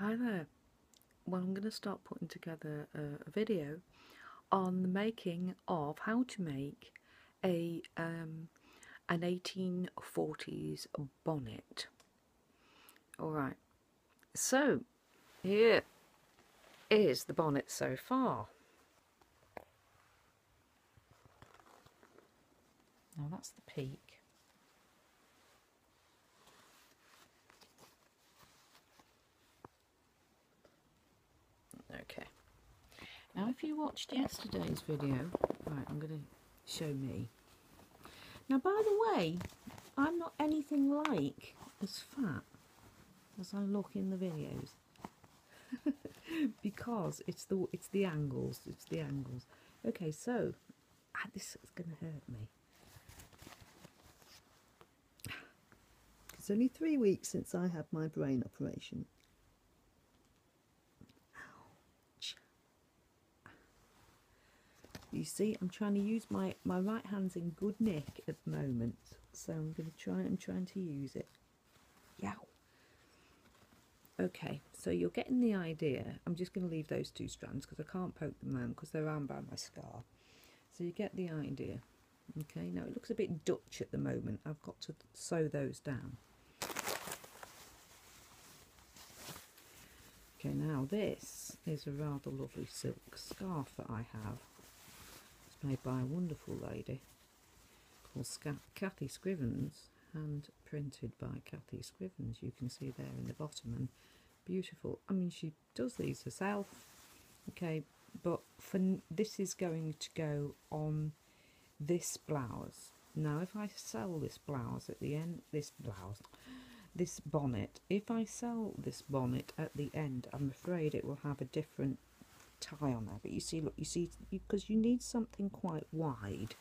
Hi there. Well, I'm going to start putting together a video on the making of how to make an 1840s bonnet. Alright, so here is the bonnet so far. Now that's the peak. Okay. Now if you watched yesterday's video, right, I'm going to show me. Now by the way, I'm not anything like as fat as I look in the videos. Because it's the angles. Okay, so this is going to hurt me. It's only 3 weeks since I had my brain operation. Ouch. You see, I'm trying to use my right hand's in good nick at the moment, so I'm trying to use it. Yow. Okay, so you're getting the idea. I'm just going to leave those 2 strands because I can't poke them around because they're around by my scar. So you get the idea. Okay, now it looks a bit Dutch at the moment. I've got to sew those down. Okay, now this is a rather lovely silk scarf that I have. It's made by a wonderful lady called Kathy Scrivens, and printed by Kathy Scrivens. You can see there in the bottom, and beautiful. I mean, she does these herself. Okay, but this is going to go on this blouse. Now if I sell this blouse at the end, this bonnet, if I sell this bonnet at the end, I'm afraid it will have a different tie on there. But you see, look, because you need something quite wide,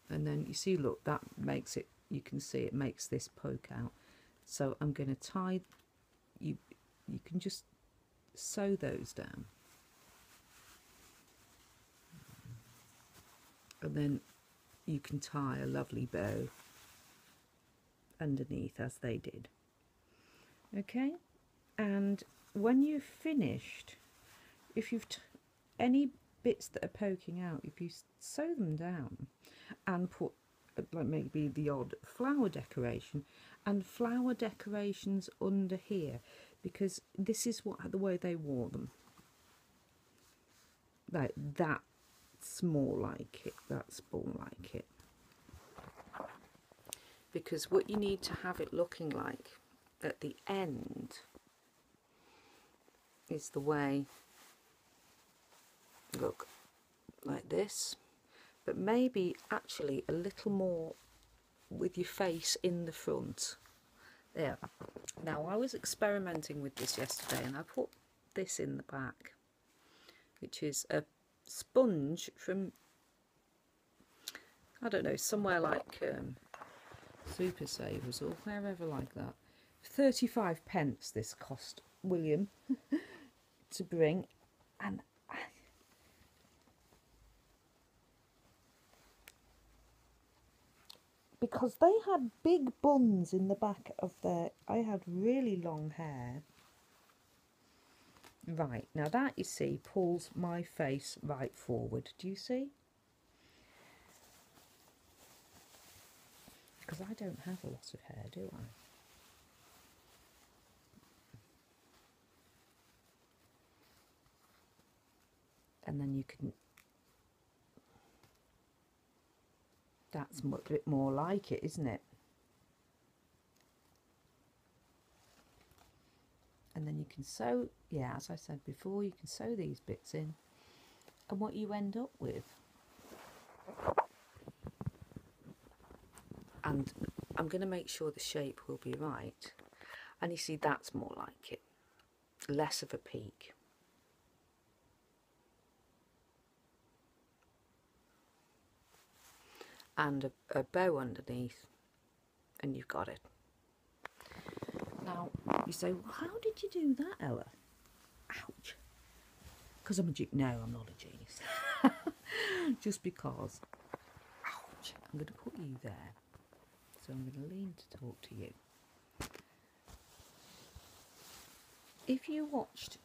and then you see, look, that makes it, you can see it makes this poke out. So I'm going to tie, you can just sew those down, and then you can tie a lovely bow underneath as they did. Okay, and when you've finished, if you've any bits that are poking out, if you sew them down and put like maybe the odd flower decoration and flower decorations under here, because this is the way they wore them. Like that's more like it. That's more like it. Because what you need to have it looking like at the end is the way, look, like this, but maybe actually a little more with your face in the front. There. Now I was experimenting with this yesterday, and I put this in the back, which is a sponge from, I don't know, somewhere like Super Savers or wherever like that. 35p this cost William to bring, and because they had big buns in the back of their, I had really long hair. Right, now that, you see, pulls my face right forward. Do you see? Because I don't have a lot of hair, do I? And then you can, that's a bit more like it, isn't it? And then you can sew, yeah, as I said before, you can sew these bits in, and what you end up with, and I'm going to make sure the shape will be right, and you see that's more like it, less of a peak. And a bow underneath, and you've got it. Now you say, well, how did you do that, Ella? Ouch. Because I'm a genius. No, I'm not a genius. Just because. Ouch. I'm going to put you there, so I'm going to lean to talk to you. if you watched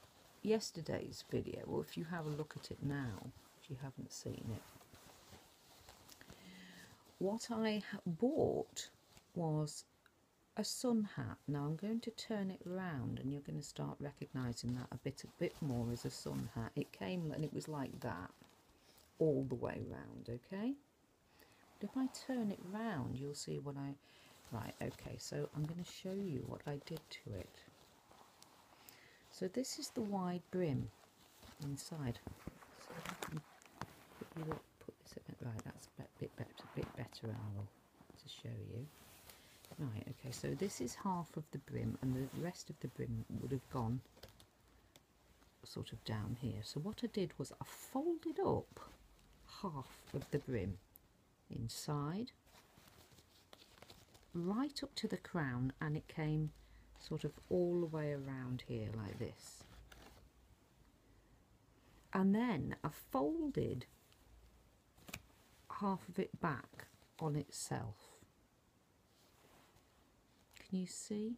yesterday's video, or if you have a look at it now, if you haven't seen it, what I bought was a sun hat. Now I'm going to turn it round and you're going to start recognising that a bit more as a sun hat. It came and it was like that all the way round, okay? But if I turn it round, you'll see what I... Right, okay, so I'm going to show you what I did to it. So this is the wide brim inside. So I can put this at, right, that's a bit better angle to show you. Right, okay, so this is half of the brim and the rest of the brim would have gone sort of down here. So what I did was I folded up half of the brim inside, right up to the crown, and it came sort of all the way around here like this. And then I folded half of it back on itself. Can you see?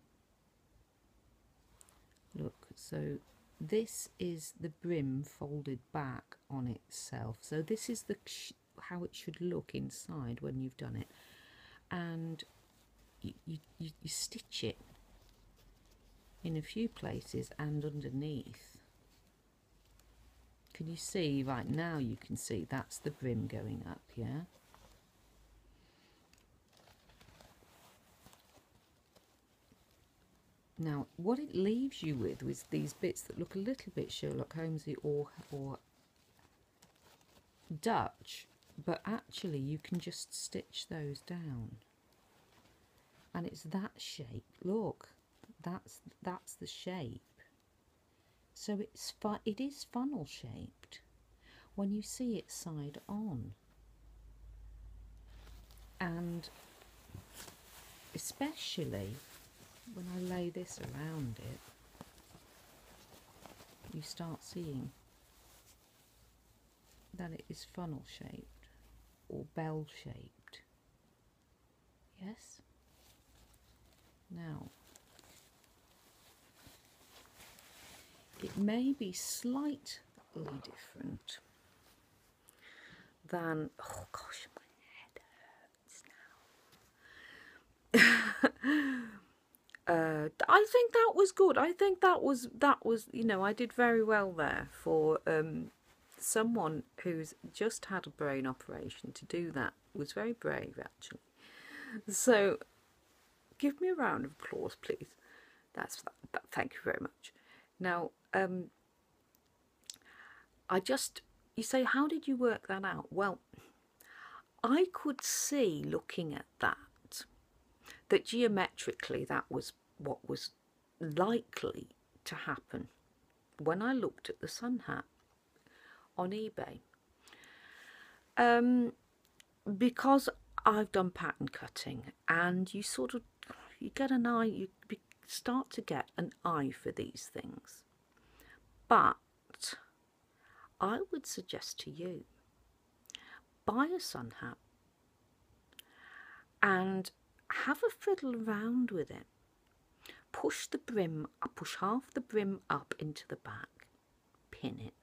Look, so this is the brim folded back on itself. So this is the how it should look inside when you've done it. And you stitch it in a few places and underneath. Can you see? Right now you can see that's the brim going up, yeah? Now, what it leaves you with is these bits that look a little bit Sherlock Holmesy or Dutch, but actually you can just stitch those down. And it's that shape. Look, that's the shape. So it is funnel shaped when you see it side on. And especially when I lay this around it, you start seeing that it is funnel shaped or bell shaped. Yes? Now, it may be slightly different than, oh gosh, my head hurts now. I think that was good. I think that was, you know, I did very well there for someone who's just had a brain operation. To do that was very brave, actually. So, give me a round of applause, please. Thank you very much. Now, you say, how did you work that out? Well, I could see, looking at that geometrically that was what was likely to happen when I looked at the sun hat on eBay. Because I've done pattern cutting, and you get an eye, you start to get an eye for these things. But I would suggest to you, buy a sun hat and have a fiddle around with it. Push half the brim up into the back, pin it,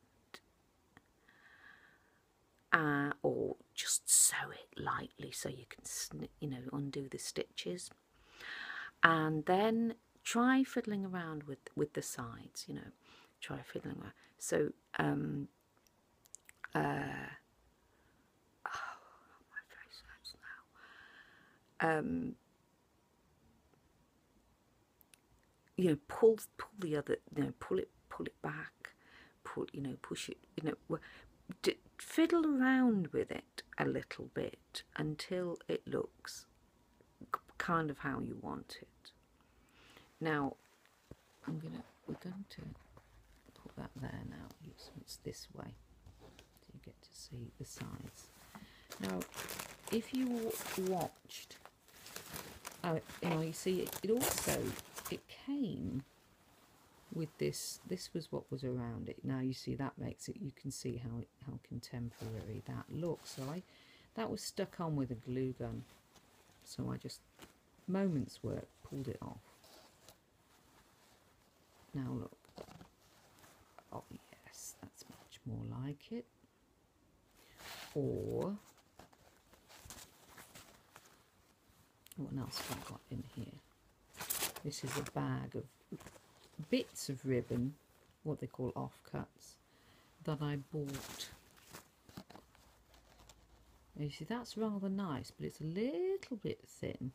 or just sew it lightly so you can, undo the stitches, and then try fiddling around with the sides. Try fiddling around. So, oh, my face hurts now. Pull the other, pull it back, push it, fiddle around with it a little bit until it looks kind of how you want it. Now, we're going to put that there now, so it's this way, so you get to see the sides. Now, if you watched, you see it came with this was what was around it. Now you see that makes it, you can see how contemporary that looks. So that was stuck on with a glue gun, so I just, moments work, pulled it off. Now look, blanket, or what else have I got in here? This is a bag of bits of ribbon, what they call offcuts, that I bought. And you see, that's rather nice, but it's a little bit thin,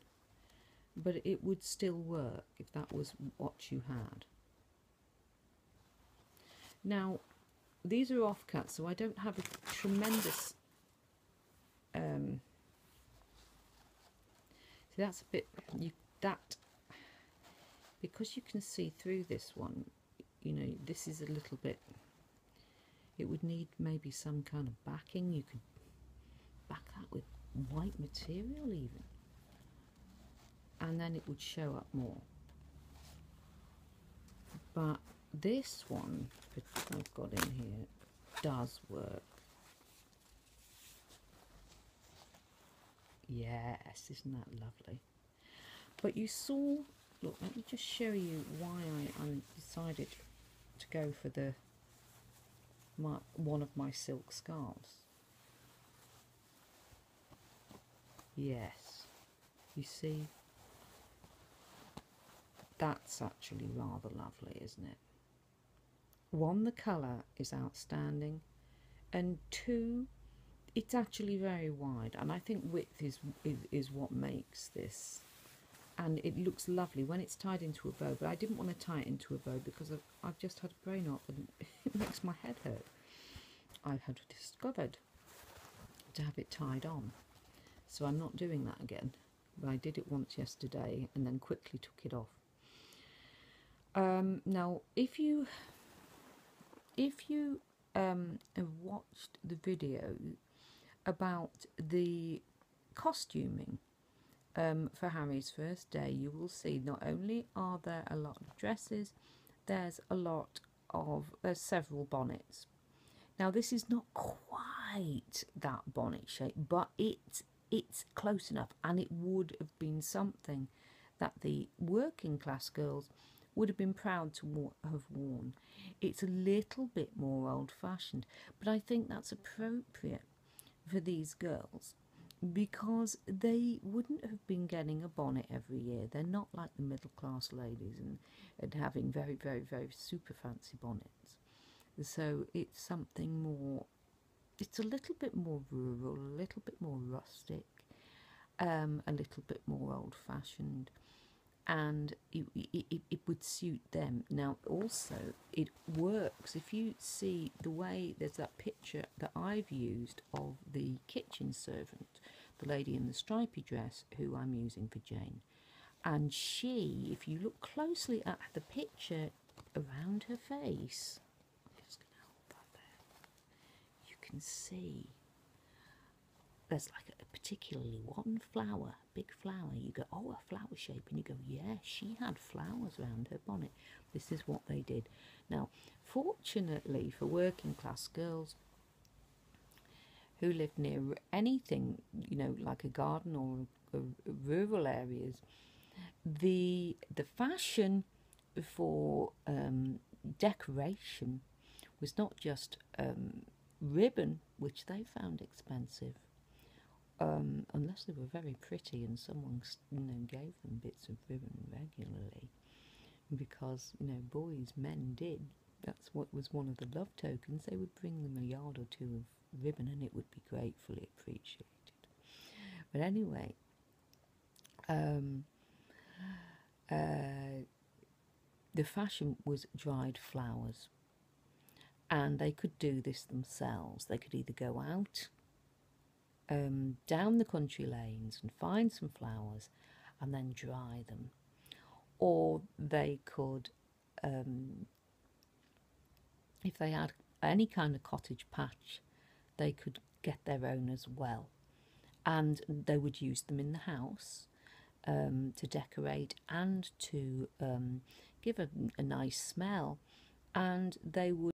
but it would still work if that was what you had. Now, these are offcuts, so I don't have a tremendous see, that's a bit, because you can see through this one, you know, this is a little bit, it would need maybe some kind of backing. You could back that with white material even, and then it would show up more. But this one I've got in here does work. Yes, isn't that lovely? But you saw, look, let me just show you why I decided to go for one of my silk scarves. Yes, you see, that's actually rather lovely, isn't it? One, the colour is outstanding, and two, it's actually very wide, and I think width is what makes this, and it looks lovely when it's tied into a bow. But I didn't want to tie it into a bow because I've just had a brain op and it makes my head hurt. I had discovered to have it tied on, so I'm not doing that again. But I did it once yesterday and then quickly took it off. Now, if you have watched the video about the costuming for Harry's first day, you will see not only are there a lot of dresses, there's several bonnets. Now, this is not quite that bonnet shape, but it's close enough, and it would have been something that the working class girls would have been proud to have worn. It's a little bit more old-fashioned, but I think that's appropriate for these girls because they wouldn't have been getting a bonnet every year. They're not like the middle-class ladies and having very, very, very super fancy bonnets. So it's something more, it's a little bit more rural, a little bit more rustic, a little bit more old-fashioned, and it would suit them. Now, also, it works. If you see the way, there's that picture that I've used of the kitchen servant, the lady in the stripy dress, who I'm using for Jane. And she, if you look closely at the picture around her face, I'm just going to hold that there, you can see there's like a particularly one flower, big flower. You go, oh, a flower shape, and you go, yeah, she had flowers around her bonnet. This is what they did. Now, fortunately for working class girls who live near anything, you know, like a garden or rural areas, the fashion for decoration was not just ribbon, which they found expensive, unless they were very pretty and someone, you know, gave them bits of ribbon regularly, because, you know, men did. That's what was one of the love tokens. They would bring them a yard or two of ribbon and it would be gratefully appreciated. But anyway, the fashion was dried flowers, and they could do this themselves. They could either go out down the country lanes and find some flowers and then dry them, or they could, if they had any kind of cottage patch, they could get their own as well, and they would use them in the house to decorate and to give a nice smell, and they would